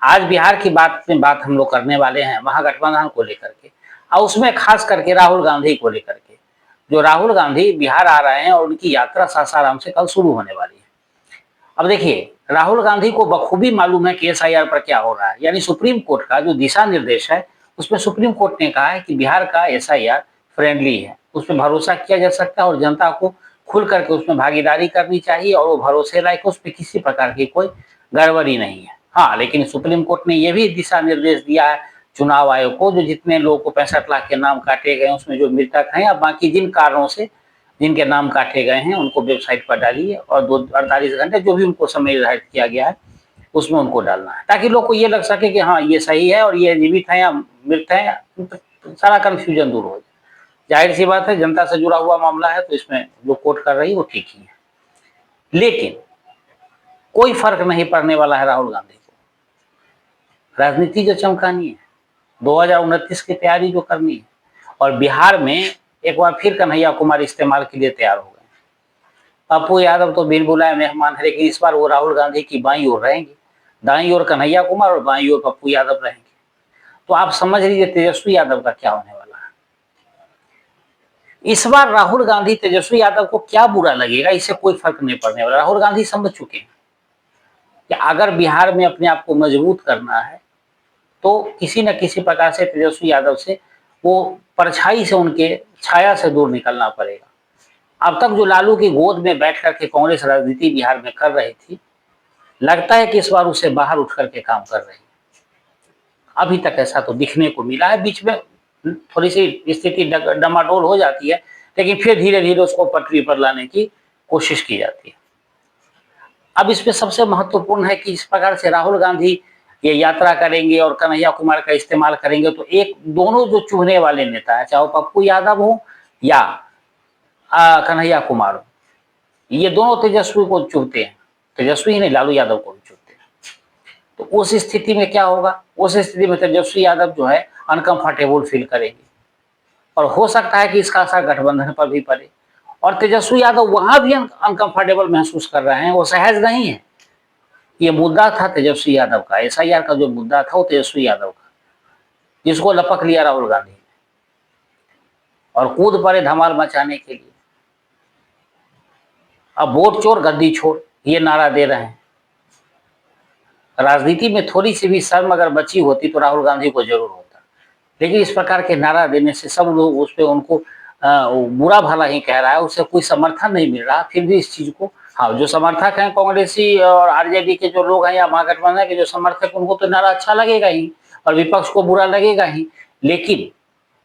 आज बिहार की बात हम लोग करने वाले हैं महागठबंधन को लेकर के, और उसमें खास करके राहुल गांधी को लेकर के। जो राहुल गांधी बिहार आ रहे हैं और उनकी यात्रा सासाराम से कल शुरू होने वाली है। अब देखिए, राहुल गांधी को बखूबी मालूम है कि एसआईआर पर क्या हो रहा है, यानी सुप्रीम कोर्ट का जो दिशा निर्देश है उसमें सुप्रीम कोर्ट ने कहा है कि बिहार का एसआईआर फ्रेंडली है, उसमें भरोसा किया जा सकता है और जनता को खुल करके उसमें भागीदारी करनी चाहिए और वो भरोसे लायक, उसमें किसी प्रकार की कोई गड़बड़ी नहीं है। हाँ, लेकिन सुप्रीम कोर्ट ने यह भी दिशा निर्देश दिया है चुनाव आयोग को, जो जितने लोगों को 65 लाख के नाम काटे गए उसमें जो मृतक हैं या बाकी जिन कारणों से जिनके नाम काटे गए हैं उनको वेबसाइट पर डालिए और 48 घंटे जो भी उनको समय निर्धारित किया गया है उसमें उनको डालना है, ताकि लोग को ये लग सके कि हाँ ये सही है और ये जीवित है या मृत है, सारा कंफ्यूजन दूर हो जाए। जाहिर सी बात है, जनता से जुड़ा हुआ मामला है तो इसमें जो कोर्ट कर रही है वो ठीक ही है, लेकिन कोई फर्क नहीं पड़ने वाला है राहुल गांधी को। राजनीति जो चमकानी है, 2029 की तैयारी जो करनी है, और बिहार में एक बार फिर कन्हैया कुमार इस्तेमाल के लिए तैयार हो गए। पप्पू यादव तो बिन बुलाए मेहमान है, लेकिन इस बार वो राहुल गांधी की बाईं ओर रहेंगे, दाईं ओर कन्हैया कुमार और बाईं ओर पप्पू यादव रहेंगे। तो आप समझ लीजिए तेजस्वी यादव का क्या होने वाला है। इस बार राहुल गांधी तेजस्वी यादव को क्या बुरा लगेगा, इससे कोई फर्क नहीं पड़ने वाला। राहुल गांधी समझ चुके हैं कि अगर बिहार में अपने आप को मजबूत करना है तो किसी न किसी प्रकार से तेजस्वी यादव से वो परछाई से, उनके छाया से दूर निकलना पड़ेगा। अब तक जो लालू की गोद में बैठ करके कांग्रेस राजनीति बिहार में कर रही थी, लगता है कि इस बार उसे बाहर उठ करके काम कर रही है। अभी तक ऐसा तो दिखने को मिला है, बीच में थोड़ी सी स्थिति डमाडोल हो जाती है, लेकिन फिर धीरे धीरे उसको पटरी पर लाने की कोशिश की जाती है। अब इसमें सबसे महत्वपूर्ण है कि इस प्रकार से राहुल गांधी ये यात्रा करेंगे और कन्हैया कुमार का इस्तेमाल करेंगे तो एक दोनों जो चुभने वाले नेता है, चाहे वो पप्पू यादव हो या कन्हैया कुमार हो, ये दोनों तेजस्वी को चुभते हैं। तेजस्वी ही नहीं, लालू यादव को भी चुभते हैं। तो उस स्थिति में क्या होगा, उस स्थिति में तेजस्वी यादव जो है अनकंफर्टेबल फील करेंगे और हो सकता है कि इसका असर गठबंधन पर भी पड़े। और तेजस्वी यादव वहां भी अनकंफर्टेबल महसूस कर रहे हैं, वो सहज नहीं है। ये मुद्दा था तेजस्वी यादव का, एसआईआर का जो मुद्दा था वो तेजस्वी यादव का, जिसको लपक लिया राहुल गांधी और कूद पड़े धमाल मचाने के लिए। अब वोट चोर गद्दी छोड़ ये नारा दे रहे हैं। राजनीति में थोड़ी सी भी शर्म अगर बची होती तो राहुल गांधी को जरूर होता, लेकिन इस प्रकार के नारा देने से सब लोग उस पर उनको बुरा भला ही कह रहा है, उससे कोई समर्थन नहीं मिल रहा। फिर भी इस चीज को, हाँ, जो समर्थक हैं कांग्रेसी और आरजेडी के जो लोग हैं या महागठबंधन के जो समर्थक, उनको तो नारा अच्छा लगेगा ही और विपक्ष को बुरा लगेगा ही। लेकिन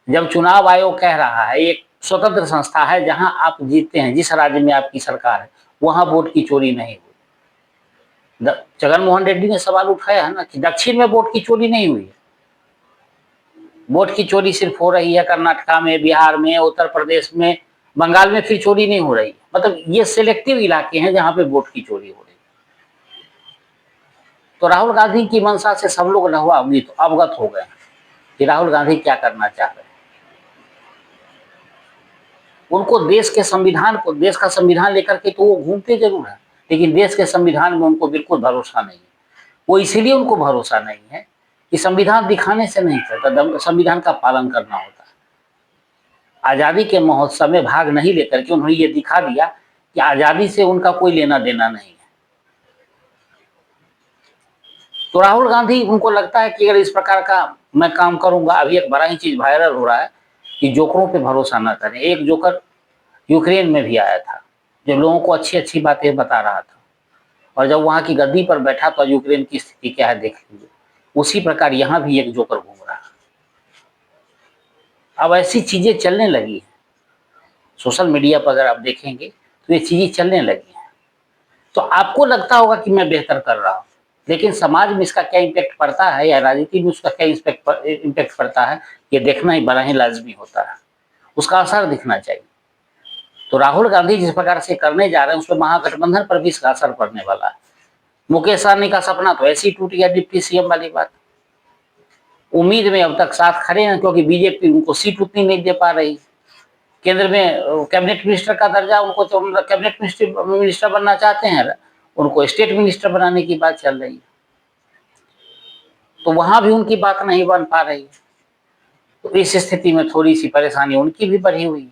जब चुनाव आयोग कह रहा है, एक स्वतंत्र संस्था है, जहां आप जीतते हैं, जिस राज्य में आपकी सरकार है वहां वोट की चोरी नहीं हुई। जगन मोहन रेड्डी ने सवाल उठाया है ना कि दक्षिण में वोट की चोरी नहीं हुई है। वोट की चोरी सिर्फ हो रही है कर्नाटका में, बिहार में, उत्तर प्रदेश में, बंगाल में फिर चोरी नहीं हो रही है। मतलब ये सिलेक्टिव इलाके हैं जहां पे वोट की चोरी हो रही है। तो राहुल गांधी की मंशा से सब लोग अवगत हो गए कि राहुल गांधी क्या करना चाह रहे हैं। उनको देश के संविधान को, देश का संविधान लेकर के तो वो घूमते जरूर है, लेकिन देश के संविधान में उनको बिल्कुल भरोसा नहीं है। वो इसीलिए उनको भरोसा नहीं है कि संविधान दिखाने से नहीं चलता, संविधान का पालन करना होता है। आजादी के महोत्सव में भाग नहीं लेकर के उन्होंने ये दिखा दिया कि आजादी से उनका कोई लेना देना नहीं है। तो राहुल गांधी, उनको लगता है कि अगर इस प्रकार का मैं काम करूंगा, अभी एक बड़ा ही चीज वायरल हो रहा है कि जोकरों पे भरोसा ना करें। एक जोकर यूक्रेन में भी आया था जो लोगों को अच्छी अच्छी बातें बता रहा था, और जब वहां की गद्दी पर बैठा तो यूक्रेन की स्थिति क्या है देख लीजिए। उसी प्रकार यहाँ भी एक जोकर घूम रहा है। अब ऐसी चीजें चलने लगी है, सोशल मीडिया पर अगर आप देखेंगे तो ये चीजें चलने लगी हैं। तो आपको लगता होगा कि मैं बेहतर कर रहा हूँ, लेकिन समाज में इसका क्या इम्पैक्ट पड़ता है या राजनीति में उसका क्या इम्पैक्ट पड़ता है, ये देखना ही बड़ा ही लाजमी होता है। उसका असर दिखना चाहिए। तो राहुल गांधी जिस प्रकार से करने जा रहे हैं उसमें महागठबंधन पर भी इसका असर पड़ने वाला है। मुकेश सहनी का सपना तो ऐसे ही टूट गया, डिप्टी सीएम वाली बात। उम्मीद में अब तक साथ खड़े हैं, क्योंकि बीजेपी उनको सीट उतनी नहीं दे पा रही। केंद्र में कैबिनेट मिनिस्टर का दर्जा, उनको तो कैबिनेट मिनिस्टर बनना चाहते हैं, उनको स्टेट मिनिस्टर बनाने की बात चल रही है। तो वहां भी उनकी बात नहीं बन पा रही है। तो इस स्थिति में थोड़ी सी परेशानी उनकी भी बढ़ी हुई है।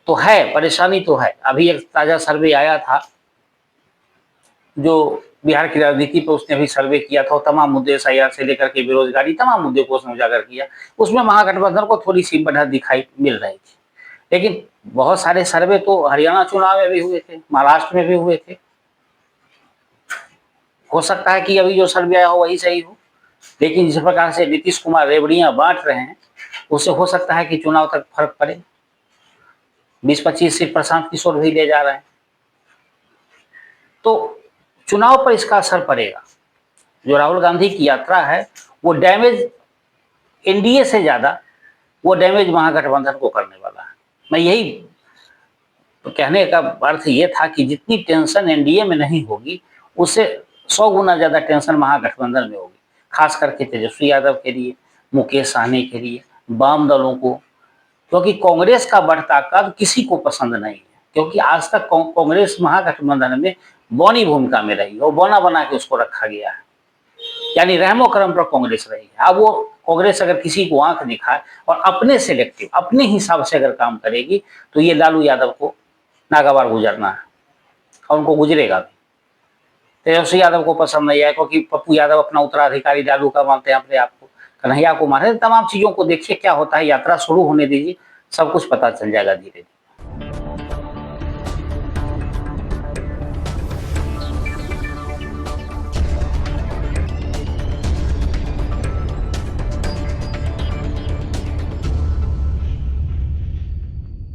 तो है परेशानी तो है। अभी एक ताजा सर्वे आया था जो बिहार की राजनीति पर उसने अभी सर्वे किया था, तमाम मुद्दे एसआईआर से लेकर के बेरोजगारी, तमाम मुद्दे को उसने उजागर किया। उसमें महागठबंधन को थोड़ी सी बढ़त दिखाई मिल रही थी। लेकिन बहुत सारे सर्वे तो हरियाणा चुनाव में भी हुए थे, महाराष्ट्र में भी हुए थे। हो सकता है कि अभी जो सर्वे आया हो वही सही हो, लेकिन जिस प्रकार से नीतीश कुमार रेवड़ियां बांट रहे हैं उससे हो सकता है कि चुनाव तक फर्क पड़े। 20-25 सीट प्रशांत किशोर भी ले जा रहे हैं, तो चुनाव पर इसका असर पड़ेगा। जो राहुल गांधी की यात्रा है वो डैमेज एनडीए से ज्यादा वो डैमेज महागठबंधन को करने वाला है। मैं यही तो कहने का अर्थ ये था कि जितनी टेंशन एनडीए में नहीं होगी उससे 100 गुना ज्यादा टेंशन महागठबंधन में होगी, खास करके तेजस्वी यादव के लिए, मुकेश सहनी के लिए, वाम दलों को। क्योंकि कांग्रेस का बढ़ता कद किसी को पसंद नहीं है, क्योंकि आज तक कांग्रेस महागठबंधन में बौनी भूमिका में रही और बौना बना के उसको रखा गया है, यानी रहमो करम पर कांग्रेस रही है। अब वो कांग्रेस अगर किसी को आंख दिखाए और अपने सिलेक्टिव अपने हिसाब से अगर काम करेगी तो ये लालू यादव को नागवार गुजरना है और उनको गुजरेगा भी। तेजस्वी यादव को पसंद नहीं आया क्योंकि पप्पू यादव अपना उत्तराधिकारी लालू का मानते हैं अपने आप को, कन्हैया को मानते। तमाम चीजों को देखिए क्या होता है, यात्रा शुरू होने दीजिए, सब कुछ पता चल जाएगा धीरे धीरे।